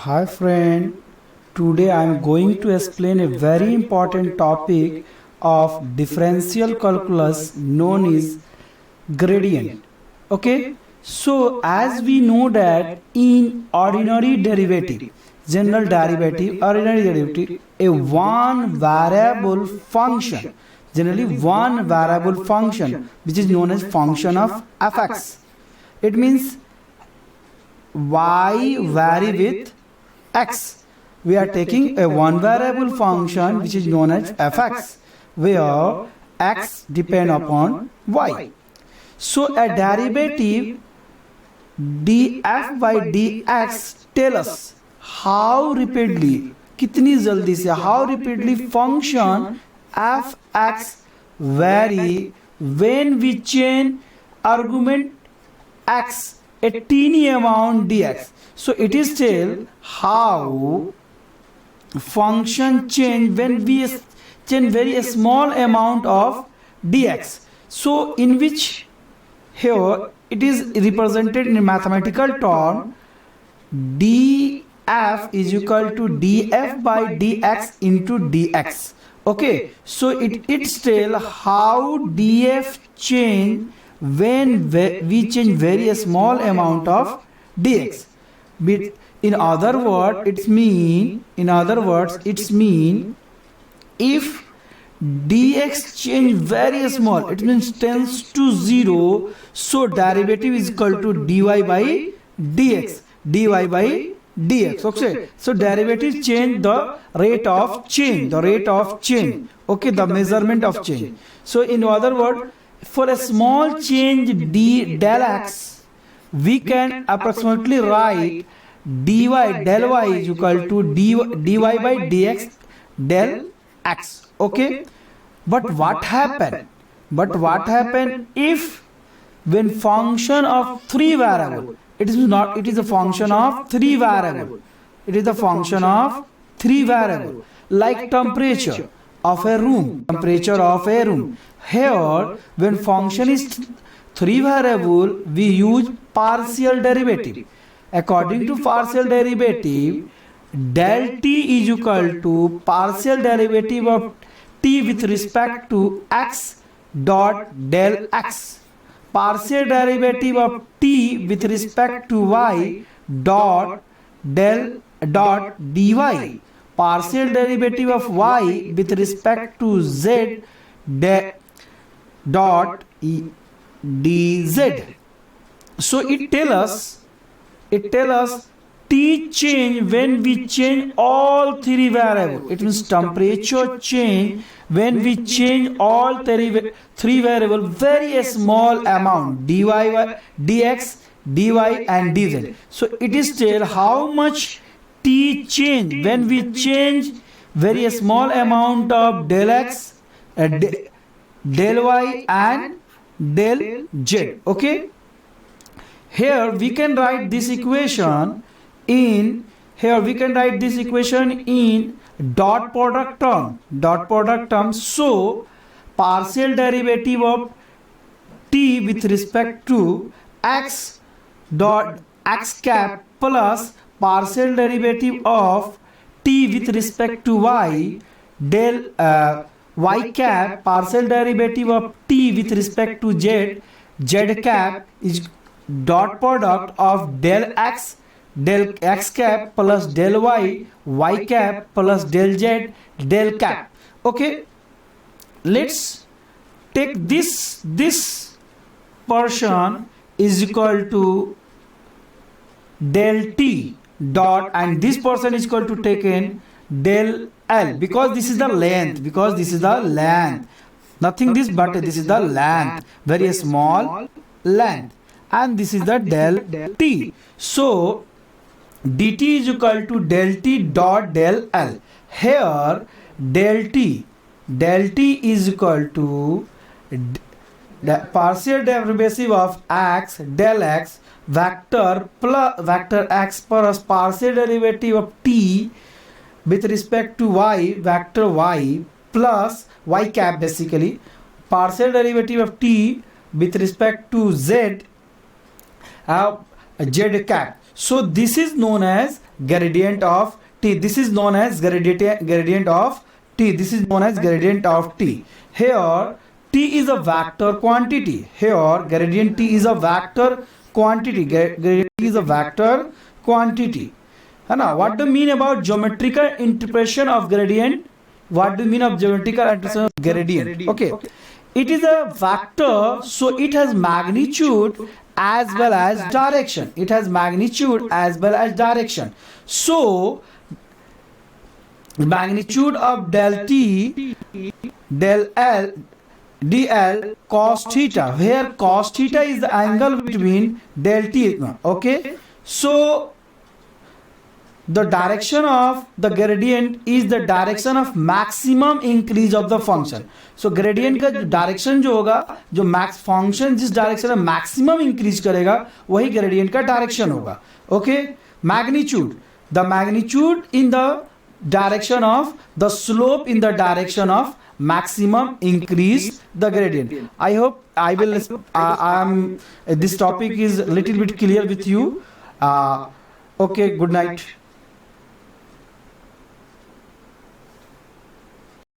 Hi friend, today I am going to explain a very important topic of differential calculus known as gradient. Okay, so as we know that in ordinary derivative, general derivative, ordinary derivative, a one variable function, generally one variable function which is known as function of fx. It means y vary with x. We are taking a one variable function which is known as fx, where x depend upon y. So a derivative df by dx tell us how rapidly, कितनी जल्दी से, how rapidly function fx vary when we change argument x a teeny amount dx. So it is tell how function change when we change very small amount of dx. So in which here it is represented in a mathematical term, df is equal to df by dx into dx. Okay, so it's tell how df change when we change very small amount of dx. But in other words it's mean if dx change very small, it means tends to 0, so derivative is equal to dy by dx. Okay, so derivative change the rate of change, okay, the measurement of change. So in other words, for a small change del x, we can approximately write dy del y is equal to dy by dx del x. Okay, but what happened if when function of three variable, it is a function of three variable, like temperature of a room, here when function is three variable, we use partial derivative. According to partial derivative, del t is equal to partial derivative of t with respect to x dot del x, partial derivative of t with respect to y dot del dot dy, partial derivative of y with respect to z dot dz. So it tell us t change when we change all three variable. It means temperature change when we change all three variable very small amount, dy, dx, dy and dz. So it is tell how much t change when we change very small amount of del x, del y and del z. Okay, here we can write this equation in dot product term. So partial derivative of t with respect to x dot x cap plus partial derivative of t with respect to y del y cap, partial derivative of t with respect to z cap is dot product of del x cap plus del y cap plus del z cap. Okay, let's take this portion is equal to del t dot, and this portion is equal to taken del l, because this is the length, nothing this but this is the length, very small length, and this is the del t. So dt is equal to del t dot del l. Here del t is equal to the partial derivative of x del x vector plus vector x plus partial derivative of t with respect to y vector y plus y cap, basically partial derivative of t with respect to z z cap. So this is known as gradient of t. This is known as gradient of t. This is known as gradient of t. Here t is a vector quantity. Here gradient t is a vector quantity. Gradient t is a vector quantity. Now, what do you mean about geometrical interpretation of gradient? What do you mean of geometrical interpretation of gradient? Okay. It is a vector, so it has magnitude as well as direction. It has magnitude as well as direction. So, magnitude of del t, del l, dl cos theta, where cos theta is the angle between del t. Okay. So, the direction of the gradient is the direction of maximum increase of the function. So gradient का direction जो होगा, जो max function जिस direction में maximum increase करेगा वही gradient का direction होगा. Okay. Magnitude, the magnitude in the direction of the slope in the direction of maximum increase the gradient. I hope I will this topic is a little bit clear with you. Okay, good night.